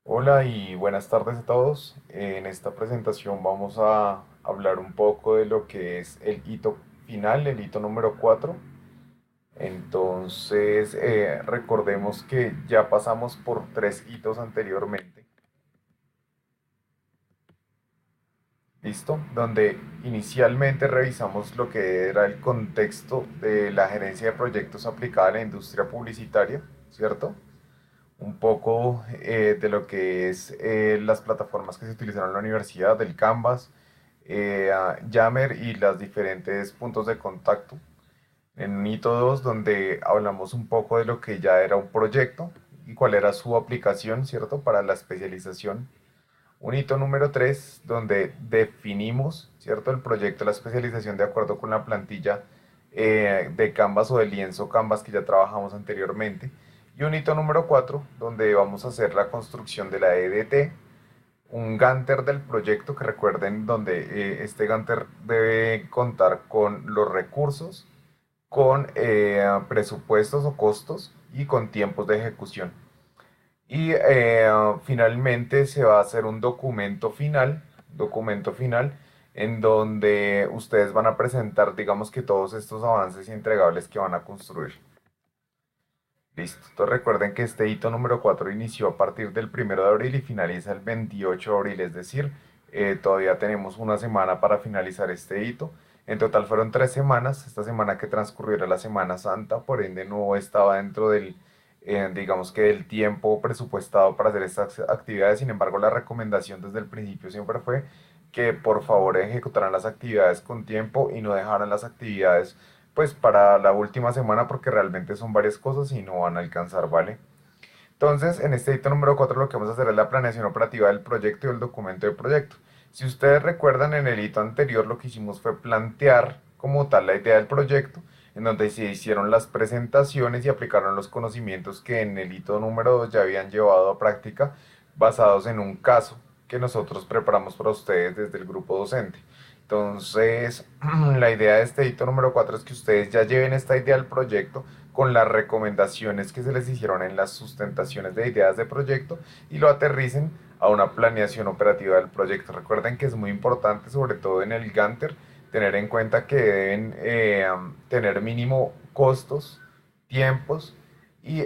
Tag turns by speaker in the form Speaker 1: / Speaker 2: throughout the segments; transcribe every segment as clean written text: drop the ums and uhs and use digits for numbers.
Speaker 1: Hola y buenas tardes a todos. En esta presentación vamos a hablar un poco de lo que es el hito final, el hito número 4. Entonces, recordemos que ya pasamos por tres hitos anteriormente. ¿Listo? Donde inicialmente revisamos lo que era el contexto de la gerencia de proyectos aplicada a la industria publicitaria, ¿cierto? Un poco de lo que es las plataformas que se utilizaron en la universidad, del Canvas, Yammer y los diferentes puntos de contacto. En un hito 2 donde hablamos un poco de lo que ya era un proyecto y cuál era su aplicación, ¿cierto? Para la especialización. Un hito número 3 donde definimos, ¿cierto? El proyecto, la especialización de acuerdo con la plantilla de Canvas o de lienzo Canvas que ya trabajamos anteriormente. Y un hito número 4 donde vamos a hacer la construcción de la EDT, un Ganter del proyecto que recuerden donde este Ganter debe contar con los recursos, con presupuestos o costos y con tiempos de ejecución. Y finalmente se va a hacer un documento final, en donde ustedes van a presentar, digamos que todos estos avances y entregables que van a construir. Listo. Entonces recuerden que este hito número 4 inició a partir del 1 de abril y finaliza el 28 de abril, es decir, todavía tenemos una semana para finalizar este hito. En total fueron 3 semanas. Esta semana que transcurrió era la Semana Santa, por ende no estaba dentro del, digamos que del tiempo presupuestado para hacer estas actividades. Sin embargo, la recomendación desde el principio siempre fue que por favor ejecutaran las actividades con tiempo y no dejaran las actividades pues para la última semana porque realmente son varias cosas y no van a alcanzar, ¿vale? Entonces, en este hito número 4 lo que vamos a hacer es la planeación operativa del proyecto y el documento de proyecto. Si ustedes recuerdan, en el hito anterior lo que hicimos fue plantear como tal la idea del proyecto, en donde se hicieron las presentaciones y aplicaron los conocimientos que en el hito número 2 ya habían llevado a práctica basados en un caso que nosotros preparamos para ustedes desde el grupo docente. Entonces, la idea de este hito número 4 es que ustedes ya lleven esta idea al proyecto con las recomendaciones que se les hicieron en las sustentaciones de ideas de proyecto y lo aterricen a una planeación operativa del proyecto. Recuerden que es muy importante, sobre todo en el Ganter, tener en cuenta que deben tener mínimo costos, tiempos y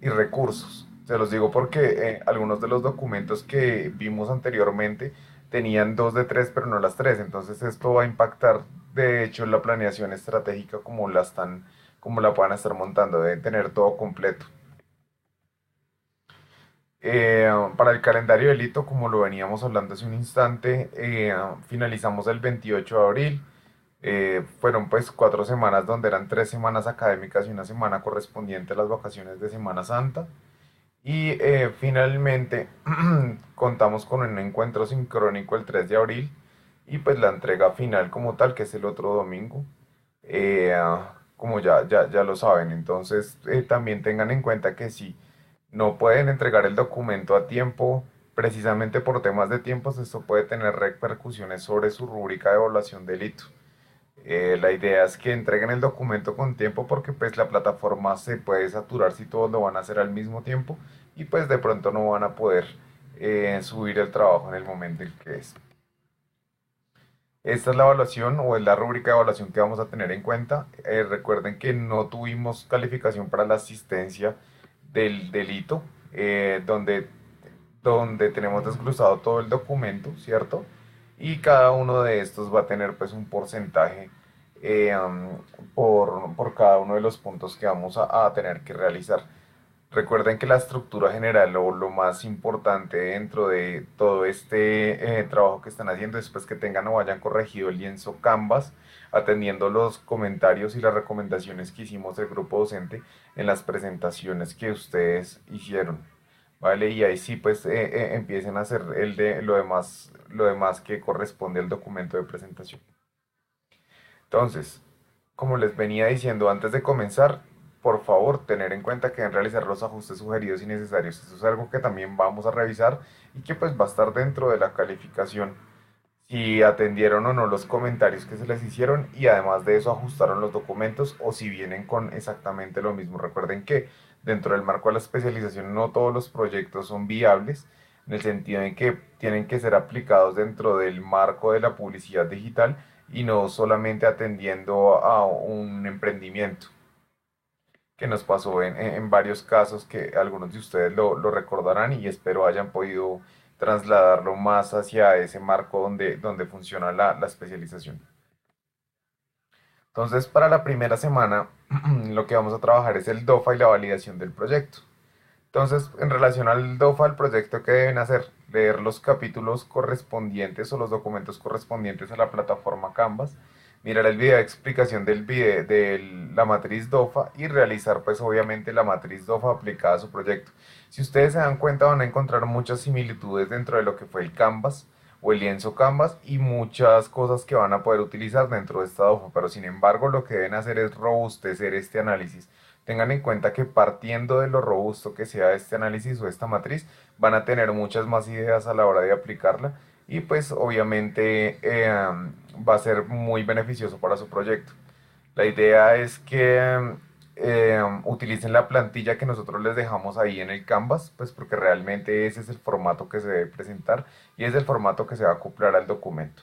Speaker 1: recursos. Se los digo porque algunos de los documentos que vimos anteriormente tenían dos de tres, pero no las tres. Entonces esto va a impactar, de hecho, la planeación estratégica como la puedan estar montando. Deben tener todo completo. Para el calendario del hito, como lo veníamos hablando hace un instante, finalizamos el 28 de abril. Fueron pues 4 semanas donde eran 3 semanas académicas y una semana correspondiente a las vacaciones de Semana Santa. Y finalmente contamos con un encuentro sincrónico el 3 de abril y pues la entrega final como tal, que es el otro domingo, como ya lo saben. Entonces también tengan en cuenta que si no pueden entregar el documento a tiempo, precisamente por temas de tiempos, esto puede tener repercusiones sobre su rúbrica de evaluación del hito. La idea es que entreguen el documento con tiempo porque pues la plataforma se puede saturar si todos lo van a hacer al mismo tiempo y pues de pronto no van a poder subir el trabajo en el momento en que es. Esta es la evaluación o es la rúbrica de evaluación que vamos a tener en cuenta. Recuerden que no tuvimos calificación para la asistencia del delito, donde tenemos desglosado todo el documento, ¿cierto? Y cada uno de estos va a tener pues un porcentaje por cada uno de los puntos que vamos a tener que realizar. Recuerden que la estructura general o lo más importante dentro de todo este trabajo que están haciendo es pues que tengan o hayan corregido el lienzo Canvas, atendiendo los comentarios y las recomendaciones que hicimos el grupo docente en las presentaciones que ustedes hicieron. ¿Vale? Y ahí sí pues empiecen a hacer lo demás que corresponde al documento de presentación. Entonces, como les venía diciendo antes de comenzar, por favor, tener en cuenta que deben realizar los ajustes sugeridos y necesarios. Eso es algo que también vamos a revisar y que pues va a estar dentro de la calificación. Si atendieron o no los comentarios que se les hicieron y además de eso ajustaron los documentos o si vienen con exactamente lo mismo. Recuerden que dentro del marco de la especialización no todos los proyectos son viables, en el sentido en que tienen que ser aplicados dentro del marco de la publicidad digital y no solamente atendiendo a un emprendimiento, que nos pasó en varios casos que algunos de ustedes lo recordarán y espero hayan podido trasladarlo más hacia ese marco donde funciona la especialización. Entonces, para la primera semana, lo que vamos a trabajar es el DOFA y la validación del proyecto. Entonces, en relación al DOFA, el proyecto que deben hacer, leer los capítulos correspondientes o los documentos correspondientes a la plataforma Canvas, mirar el video de explicación de la matriz DOFA y realizar pues obviamente la matriz DOFA aplicada a su proyecto. Si ustedes se dan cuenta van a encontrar muchas similitudes dentro de lo que fue el Canvas o el lienzo Canvas y muchas cosas que van a poder utilizar dentro de esta DOFA, pero sin embargo lo que deben hacer es robustecer este análisis. Tengan en cuenta que partiendo de lo robusto que sea este análisis o esta matriz, van a tener muchas más ideas a la hora de aplicarla y pues obviamente va a ser muy beneficioso para su proyecto. La idea es que utilicen la plantilla que nosotros les dejamos ahí en el Canvas, pues porque realmente ese es el formato que se debe presentar y es el formato que se va a acoplar al documento.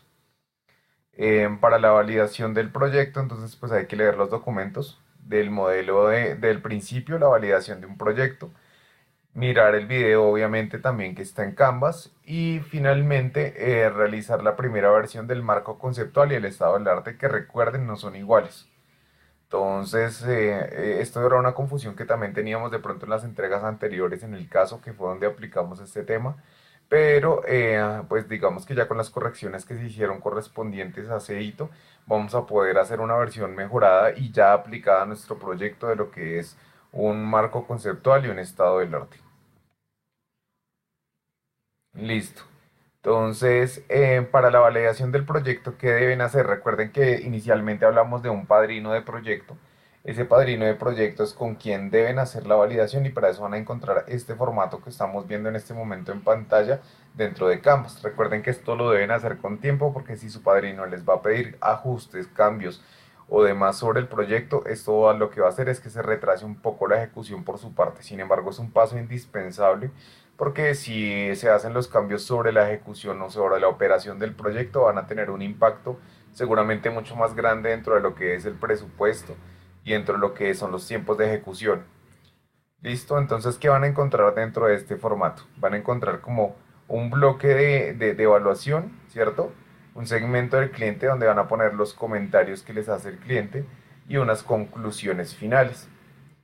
Speaker 1: Para la validación del proyecto, entonces pues hay que leer los documentos del modelo del principio, la validación de un proyecto, mirar el video obviamente también que está en Canvas y finalmente realizar la primera versión del marco conceptual y el estado del arte que recuerden no son iguales. Entonces, esto era una confusión que también teníamos de pronto en las entregas anteriores, en el caso que fue donde aplicamos este tema, pero pues digamos que ya con las correcciones que se hicieron correspondientes a ese hito, vamos a poder hacer una versión mejorada y ya aplicada a nuestro proyecto de lo que es un marco conceptual y un estado del arte. Listo. Entonces, para la validación del proyecto, ¿qué deben hacer? Recuerden que inicialmente hablamos de un padrino de proyecto. Ese padrino de proyecto es con quien deben hacer la validación y para eso van a encontrar este formato que estamos viendo en este momento en pantalla dentro de Canvas. Recuerden que esto lo deben hacer con tiempo porque si su padrino les va a pedir ajustes, cambios o demás sobre el proyecto, esto lo que va a hacer es que se retrase un poco la ejecución por su parte. Sin embargo, es un paso indispensable porque si se hacen los cambios sobre la ejecución o sobre la operación del proyecto van a tener un impacto seguramente mucho más grande dentro de lo que es el presupuesto y dentro de lo que son los tiempos de ejecución. Listo, entonces, ¿qué van a encontrar dentro de este formato? Van a encontrar como un bloque de evaluación, ¿cierto? Un segmento del cliente donde van a poner los comentarios que les hace el cliente y unas conclusiones finales.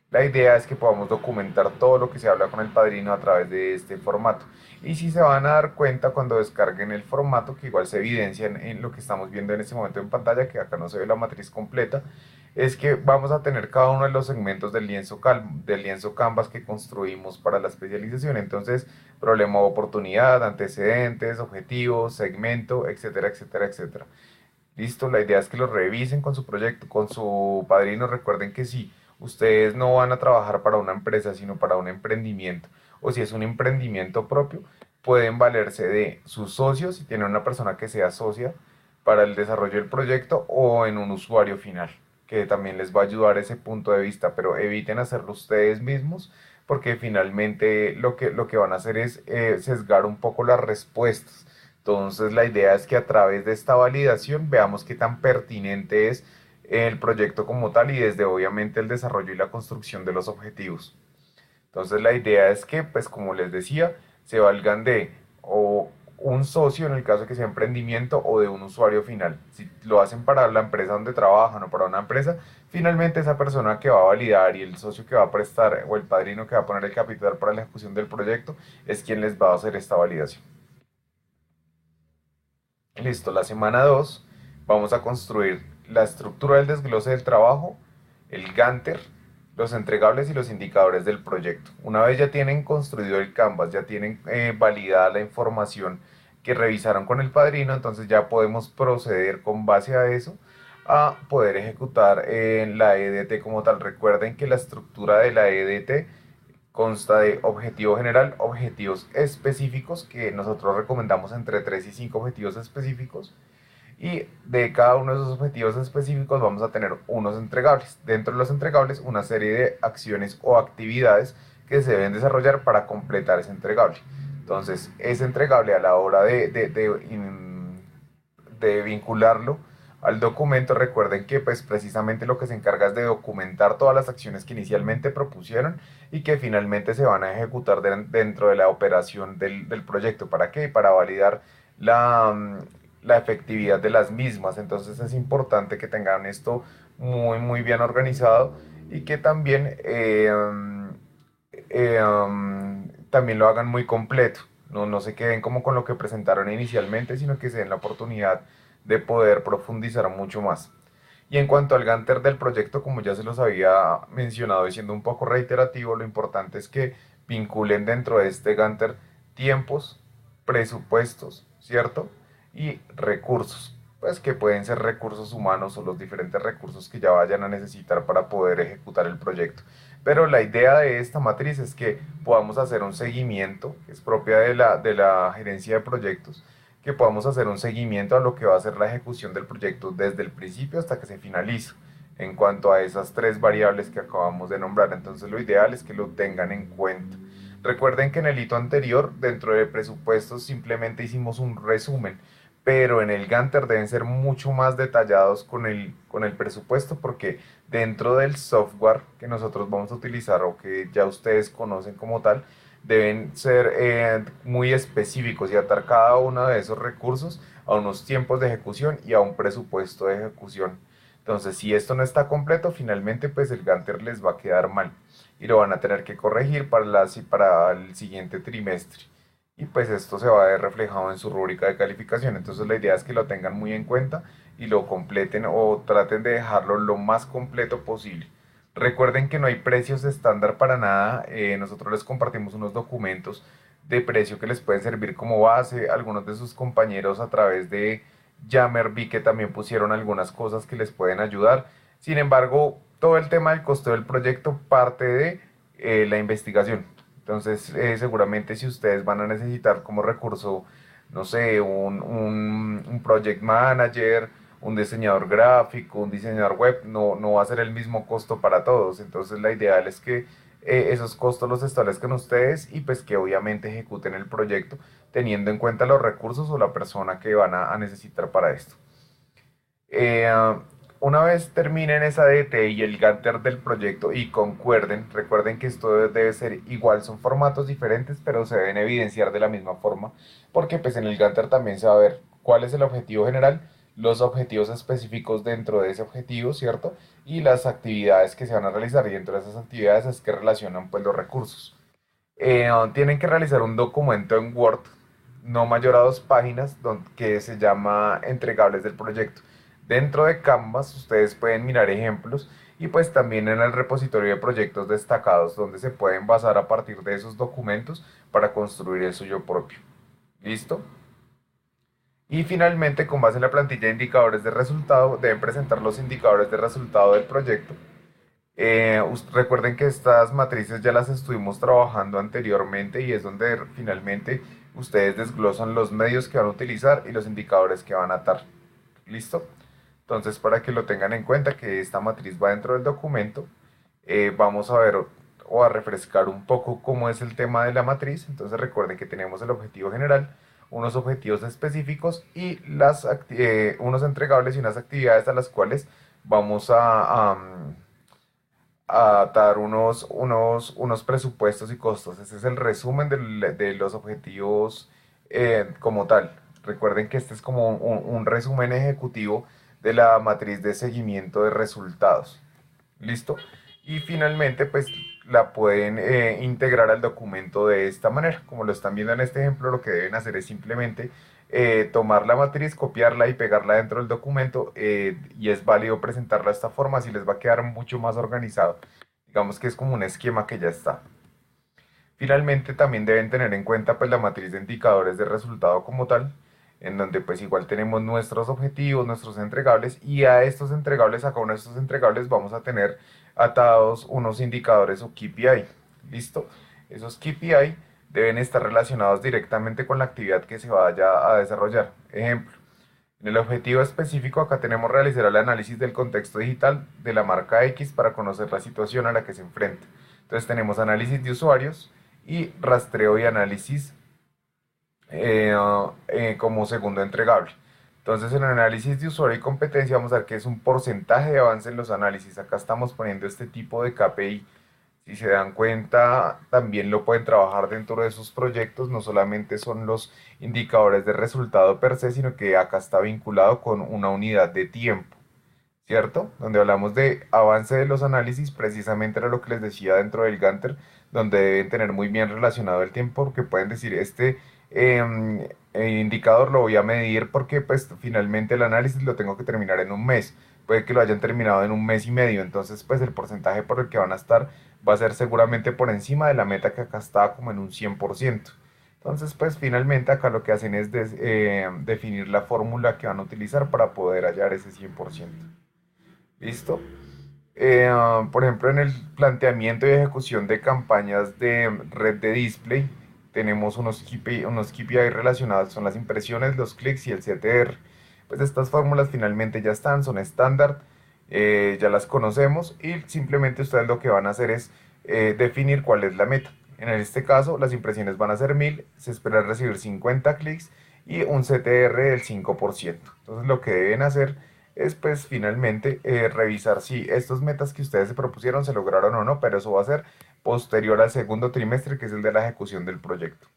Speaker 1: La idea es que podamos documentar todo lo que se habla con el padrino a través de este formato. Y si se van a dar cuenta cuando descarguen el formato, que igual se evidencia en lo que estamos viendo en este momento en pantalla, que acá no se ve la matriz completa, es que vamos a tener cada uno de los segmentos del lienzo Canvas que construimos para la especialización. Entonces, problema o oportunidad, antecedentes, objetivos, segmento, etcétera, etcétera, etcétera. Listo, la idea es que lo revisen con su proyecto, con su padrino. Recuerden que si ustedes no van a trabajar para una empresa, sino para un emprendimiento, o si es un emprendimiento propio, pueden valerse de sus socios, si tienen una persona que sea socia para el desarrollo del proyecto, o en un usuario final, que también les va a ayudar ese punto de vista, pero eviten hacerlo ustedes mismos, porque finalmente lo que van a hacer es sesgar un poco las respuestas. Entonces la idea es que a través de esta validación veamos qué tan pertinente es el proyecto como tal y desde obviamente el desarrollo y la construcción de los objetivos. Entonces la idea es que, pues como les decía, se valgan de o un socio en el caso de que sea emprendimiento o de un usuario final. Si lo hacen para la empresa donde trabajan o para una empresa, finalmente esa persona que va a validar y el socio que va a prestar o el padrino que va a poner el capital para la ejecución del proyecto es quien les va a hacer esta validación. Listo, la semana 2 vamos a construir la estructura del desglose del trabajo, el Gantt, los entregables y los indicadores del proyecto. Una vez ya tienen construido el Canvas, ya tienen validada la información que revisaron con el padrino, entonces ya podemos proceder con base a eso a poder ejecutar la EDT como tal. Recuerden que la estructura de la EDT consta de objetivo general, objetivos específicos, que nosotros recomendamos entre 3 y 5 objetivos específicos, y de cada uno de esos objetivos específicos vamos a tener unos entregables. Dentro de los entregables, una serie de acciones o actividades que se deben desarrollar para completar ese entregable. Entonces, ese entregable a la hora de vincularlo al documento, recuerden que pues precisamente lo que se encarga es de documentar todas las acciones que inicialmente propusieron y que finalmente se van a ejecutar dentro de la operación del proyecto. ¿Para qué? Para validar la efectividad de las mismas. Entonces es importante que tengan esto muy bien organizado y que también, también lo hagan muy completo. No se queden como con lo que presentaron inicialmente, sino que se den la oportunidad de poder profundizar mucho más. Y en cuanto al Gantt del proyecto, como ya se los había mencionado y siendo un poco reiterativo, lo importante es que vinculen dentro de este Gantt tiempos, presupuestos, ¿cierto? Y recursos, pues que pueden ser recursos humanos o los diferentes recursos que ya vayan a necesitar para poder ejecutar el proyecto. Pero la idea de esta matriz es que podamos hacer un seguimiento, que es propia de la gerencia de proyectos, que podamos hacer un seguimiento a lo que va a ser la ejecución del proyecto desde el principio hasta que se finalice en cuanto a esas tres variables que acabamos de nombrar. Entonces lo ideal es que lo tengan en cuenta. Recuerden que en el hito anterior, dentro de presupuestos, simplemente hicimos un resumen, pero en el Gantt deben ser mucho más detallados con el presupuesto, porque dentro del software que nosotros vamos a utilizar o que ya ustedes conocen como tal, deben ser muy específicos y atar cada uno de esos recursos a unos tiempos de ejecución y a un presupuesto de ejecución. Entonces, si esto no está completo, finalmente pues el Gantt les va a quedar mal y lo van a tener que corregir para el siguiente trimestre. Y pues esto se va a ver reflejado en su rúbrica de calificación. Entonces la idea es que lo tengan muy en cuenta y lo completen o traten de dejarlo lo más completo posible. Recuerden que no hay precios estándar para nada. Nosotros les compartimos unos documentos de precio que les pueden servir como base. Algunos de sus compañeros a través de Yammer vi que también pusieron algunas cosas que les pueden ayudar. Sin embargo, todo el tema del costo del proyecto parte de la investigación. Entonces, seguramente si ustedes van a necesitar como recurso, no sé, un project manager, un diseñador gráfico, un diseñador web, no va a ser el mismo costo para todos. Entonces, la ideal es que esos costos los establezcan ustedes y pues que obviamente ejecuten el proyecto teniendo en cuenta los recursos o la persona que van a necesitar para esto. Eh, una vez terminen esa DT y el Gantt del proyecto y concuerden, recuerden que esto debe ser igual, son formatos diferentes, pero se deben evidenciar de la misma forma, porque pues en el Gantt también se va a ver cuál es el objetivo general, los objetivos específicos dentro de ese objetivo, ¿cierto? Y las actividades que se van a realizar y dentro de esas actividades es que relacionan pues los recursos. Tienen que realizar un documento en Word no mayor a 2 páginas que se llama entregables del proyecto. Dentro de Canvas ustedes pueden mirar ejemplos y pues también en el repositorio de proyectos destacados donde se pueden basar a partir de esos documentos para construir el suyo propio. ¿Listo? Y finalmente, con base en la plantilla de indicadores de resultado, deben presentar los indicadores de resultado del proyecto. Recuerden que estas matrices ya las estuvimos trabajando anteriormente y es donde finalmente ustedes desglosan los medios que van a utilizar y los indicadores que van a atar. ¿Listo? Entonces, para que lo tengan en cuenta que esta matriz va dentro del documento, vamos a ver o a refrescar un poco cómo es el tema de la matriz. Entonces, recuerden que tenemos el objetivo general, unos objetivos específicos y unos entregables y unas actividades a las cuales vamos a dar unos presupuestos y costos. Ese es el resumen de los objetivos como tal. Recuerden que este es como un resumen ejecutivo de la matriz de seguimiento de resultados. ¿Listo? Y finalmente, pues la pueden integrar al documento de esta manera. Como lo están viendo en este ejemplo, lo que deben hacer es simplemente tomar la matriz, copiarla y pegarla dentro del documento y es válido presentarla de esta forma, así les va a quedar mucho más organizado. Digamos que es como un esquema que ya está. Finalmente también deben tener en cuenta pues la matriz de indicadores de resultado como tal, en donde pues igual tenemos nuestros objetivos, nuestros entregables y a estos entregables, a cada uno de estos entregables vamos a tener atados unos indicadores o KPI. ¿Listo? Esos KPI deben estar relacionados directamente con la actividad que se vaya a desarrollar. Ejemplo, En el objetivo específico acá tenemos realizar el análisis del contexto digital de la marca X para conocer la situación a la que se enfrenta. Entonces tenemos análisis de usuarios y rastreo y análisis como segundo entregable. Entonces en el análisis de usuario y competencia vamos a ver que es un porcentaje de avance en los análisis. Acá estamos poniendo este tipo de KPI. Si se dan cuenta, también lo pueden trabajar dentro de sus proyectos. No solamente son los indicadores de resultado per se, sino que acá está vinculado con una unidad de tiempo, ¿cierto? Donde hablamos de avance de los análisis, precisamente era lo que les decía dentro del Gantt, donde deben tener muy bien relacionado el tiempo, porque pueden decir, este indicador lo voy a medir porque pues finalmente el análisis lo tengo que terminar en un mes. Puede que lo hayan terminado en un mes y medio, entonces pues el porcentaje por el que van a estar va a ser seguramente por encima de la meta que acá está como en un 100%. Entonces, pues finalmente acá lo que hacen es definir la fórmula que van a utilizar para poder hallar ese 100%. ¿Listo? Por ejemplo, en el planteamiento y ejecución de campañas de red de display, tenemos unos KPI relacionados, son las impresiones, los clics y el CTR. Pues estas fórmulas finalmente ya están, son estándar, ya las conocemos y simplemente ustedes lo que van a hacer es definir cuál es la meta. En este caso, las impresiones van a ser 1000, se espera recibir 50 clics y un CTR del 5%. Entonces lo que deben hacer es pues finalmente revisar si estos metas que ustedes se propusieron se lograron o no, pero eso va a ser posterior al segundo trimestre, que es el de la ejecución del proyecto.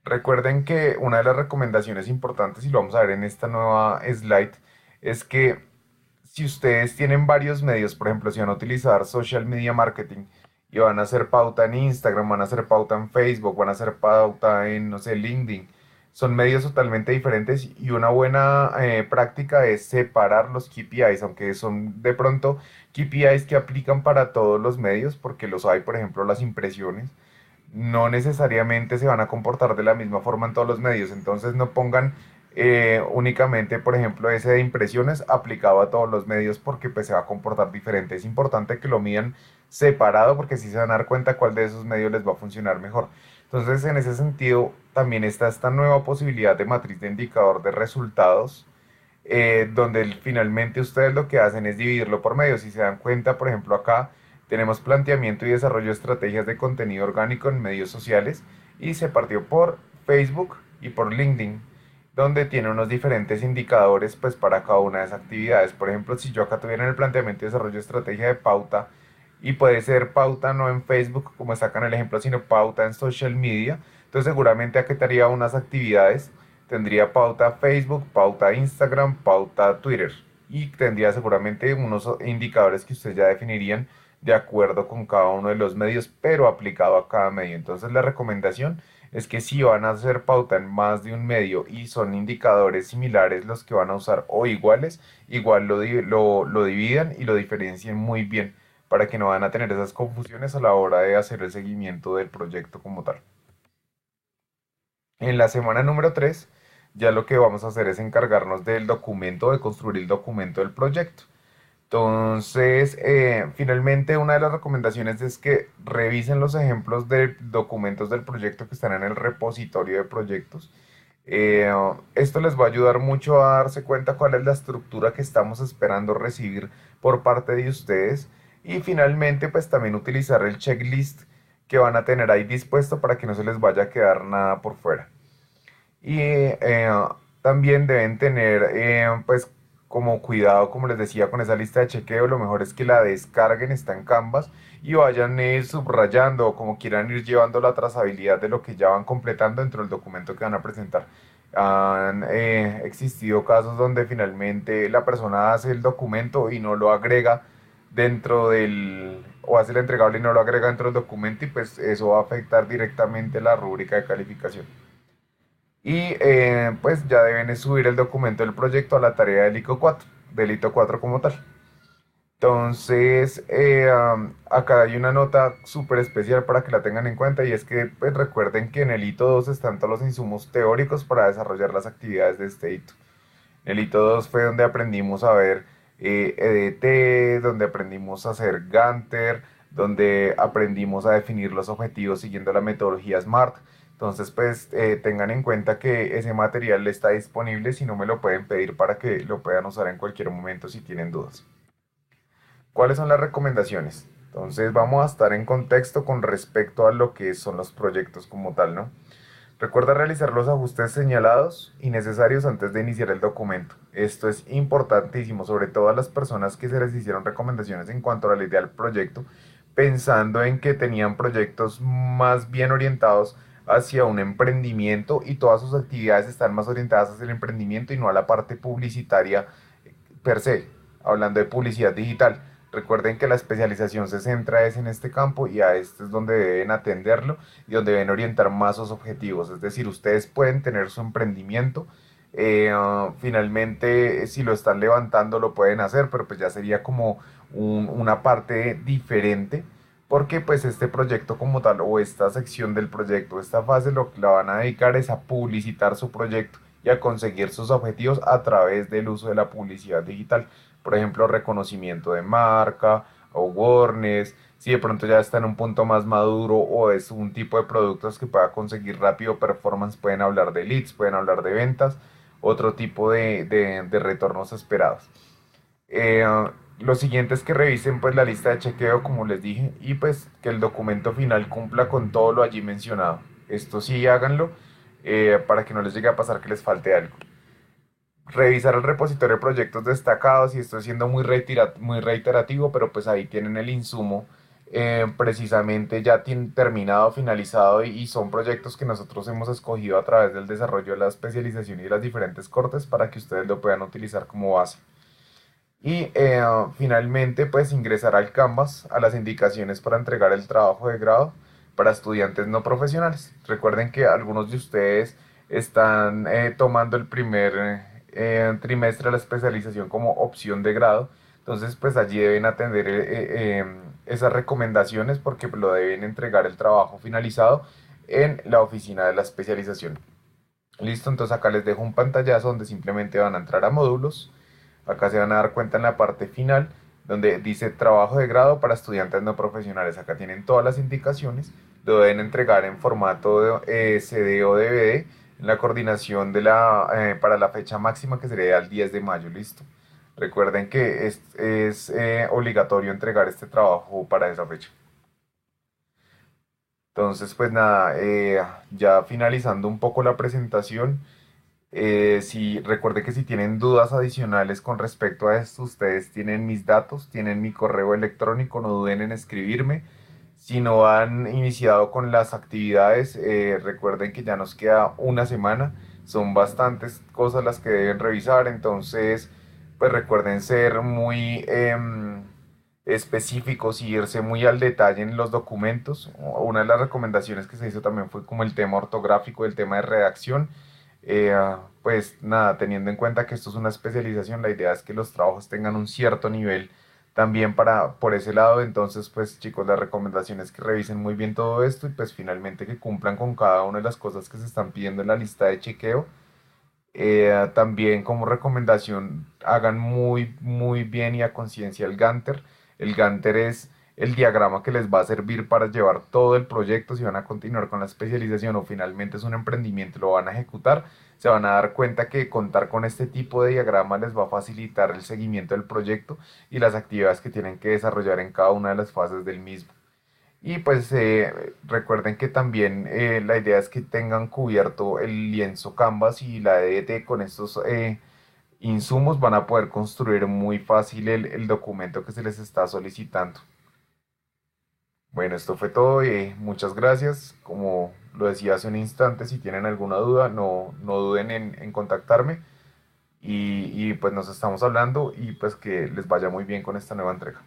Speaker 1: Recuerden que una de las recomendaciones importantes, y lo vamos a ver en esta nueva slide, es que si ustedes tienen varios medios, por ejemplo, si van a utilizar social media marketing y van a hacer pauta en Instagram, van a hacer pauta en Facebook, van a hacer pauta en, no sé, LinkedIn, son medios totalmente diferentes y una buena práctica es separar los KPIs, aunque son de pronto KPIs que aplican para todos los medios, porque los hay, por ejemplo, las impresiones no necesariamente se van a comportar de la misma forma en todos los medios. Entonces no pongan únicamente, por ejemplo, ese de impresiones aplicado a todos los medios porque pues se va a comportar diferente. Es importante que lo midan separado porque así se van a dar cuenta cuál de esos medios les va a funcionar mejor. Entonces, en ese sentido, también está esta nueva posibilidad de matriz de indicador de resultados, donde finalmente ustedes lo que hacen es dividirlo por medios. Si se dan cuenta, por ejemplo, acá tenemos planteamiento y desarrollo de estrategias de contenido orgánico en medios sociales y se partió por Facebook y por LinkedIn, donde tiene unos diferentes indicadores pues para cada una de esas actividades. Por ejemplo, si yo acá tuviera en el planteamiento y desarrollo de estrategia de pauta y puede ser pauta no en Facebook como sacan el ejemplo, sino pauta en social media, entonces seguramente acataría unas actividades, tendría pauta Facebook, pauta Instagram, pauta Twitter y tendría seguramente unos indicadores que ustedes ya definirían de acuerdo con cada uno de los medios, pero aplicado a cada medio. Entonces la recomendación es que si van a hacer pauta en más de un medio y son indicadores similares los que van a usar o iguales, igual lo dividan y lo diferencien muy bien para que no van a tener esas confusiones a la hora de hacer el seguimiento del proyecto como tal. En la semana número 3 ya lo que vamos a hacer es encargarnos del documento, de construir el documento del proyecto. Entonces, finalmente una de las recomendaciones es que revisen los ejemplos de documentos del proyecto que están en el repositorio de proyectos. Esto les va a ayudar mucho a darse cuenta cuál es la estructura que estamos esperando recibir por parte de ustedes. Y finalmente, pues también utilizar el checklist que van a tener ahí dispuesto para que no se les vaya a quedar nada por fuera. Y también deben tener, pues, como cuidado, como les decía, con esa lista de chequeo. Lo mejor es que la descarguen, está en Canvas, y vayan subrayando o como quieran ir llevando la trazabilidad de lo que ya van completando dentro del documento que van a presentar. Han existido casos donde finalmente la persona hace el documento y no lo agrega dentro del, o hace el entregable y no lo agrega dentro del documento, y pues eso va a afectar directamente la rúbrica de calificación. Y pues ya deben subir el documento del proyecto a la tarea del ICO 4, del ITO 4 como tal. Entonces, acá hay una nota súper especial para que la tengan en cuenta, y es que pues recuerden que en el ITO 2 están todos los insumos teóricos para desarrollar las actividades de este ITO. El ITO 2 fue donde aprendimos a ver EDT, donde aprendimos a hacer Gantt, donde aprendimos a definir los objetivos siguiendo la metodología SMART. Entonces, pues tengan en cuenta que ese material está disponible, si no me lo pueden pedir para que lo puedan usar en cualquier momento si tienen dudas. ¿Cuáles son las recomendaciones? Entonces vamos a estar en contexto con respecto a lo que son los proyectos como tal, ¿no? Recuerda realizar los ajustes señalados y necesarios antes de iniciar el documento. Esto es importantísimo, sobre todo a las personas que se les hicieron recomendaciones en cuanto a la idea del proyecto, pensando en que tenían proyectos más bien orientados hacia un emprendimiento y todas sus actividades están más orientadas hacia el emprendimiento y no a la parte publicitaria per se, hablando de publicidad digital. Recuerden que la especialización se centra es en este campo y a este es donde deben atenderlo y donde deben orientar más sus objetivos. Es decir, ustedes pueden tener su emprendimiento, finalmente si lo están levantando lo pueden hacer, pero pues ya sería como una parte diferente porque pues este proyecto como tal o esta sección del proyecto, esta fase lo que la van a dedicar es a publicitar su proyecto y a conseguir sus objetivos a través del uso de la publicidad digital. Por ejemplo, reconocimiento de marca o awareness, si de pronto ya está en un punto más maduro o es un tipo de productos que pueda conseguir rápido performance, pueden hablar de leads, pueden hablar de ventas, otro tipo de retornos esperados. Eh, lo siguiente es que revisen pues la lista de chequeo, como les dije, y pues que el documento final cumpla con todo lo allí mencionado. Esto sí háganlo para que no les llegue a pasar que les falte algo. Revisar el repositorio de proyectos destacados, y estoy siendo muy reiterativo, pero pues ahí tienen el insumo precisamente ya terminado, finalizado y son proyectos que nosotros hemos escogido a través del desarrollo de la especialización y de las diferentes cortes para que ustedes lo puedan utilizar como base. Y finalmente, pues ingresar al Canvas a las indicaciones para entregar el trabajo de grado para estudiantes no profesionales. Recuerden que algunos de ustedes están tomando el primer trimestre de la especialización como opción de grado. Entonces, pues allí deben atender esas recomendaciones porque lo deben entregar el trabajo finalizado en la oficina de la especialización. Listo, entonces acá les dejo un pantallazo donde simplemente van a entrar a módulos. Acá se van a dar cuenta en la parte final donde dice trabajo de grado para estudiantes no profesionales. Acá tienen todas las indicaciones. Lo deben entregar en formato de, CD o DVD en la coordinación para la fecha máxima que sería el 10 de mayo. Listo. Recuerden que es obligatorio entregar este trabajo para esa fecha. Entonces, pues nada, ya finalizando un poco la presentación. Si recuerde que si tienen dudas adicionales con respecto a esto, ustedes tienen mis datos, tienen mi correo electrónico, no duden en escribirme. Si no han iniciado con las actividades, recuerden que ya nos queda una semana, son bastantes cosas las que deben revisar, entonces pues recuerden ser muy específicos y irse muy al detalle en los documentos. Una de las recomendaciones que se hizo también fue como el tema ortográfico, el tema de redacción. Pues nada, teniendo en cuenta que esto es una especialización, la idea es que los trabajos tengan un cierto nivel también para por ese lado. Entonces, pues chicos, la recomendación es que revisen muy bien todo esto y pues finalmente que cumplan con cada una de las cosas que se están pidiendo en la lista de chequeo. También como recomendación, hagan muy bien y a conciencia el Gantt. El Gantt es el diagrama que les va a servir para llevar todo el proyecto. Si van a continuar con la especialización o finalmente es un emprendimiento, lo van a ejecutar, se van a dar cuenta que contar con este tipo de diagrama les va a facilitar el seguimiento del proyecto y las actividades que tienen que desarrollar en cada una de las fases del mismo. Y pues recuerden que también la idea es que tengan cubierto el lienzo Canvas y la DDT con estos insumos van a poder construir muy fácil el documento que se les está solicitando. Bueno, esto fue todo. Muchas gracias. Como lo decía hace un instante, si tienen alguna duda, no duden en contactarme. Y pues nos estamos hablando y pues que les vaya muy bien con esta nueva entrega.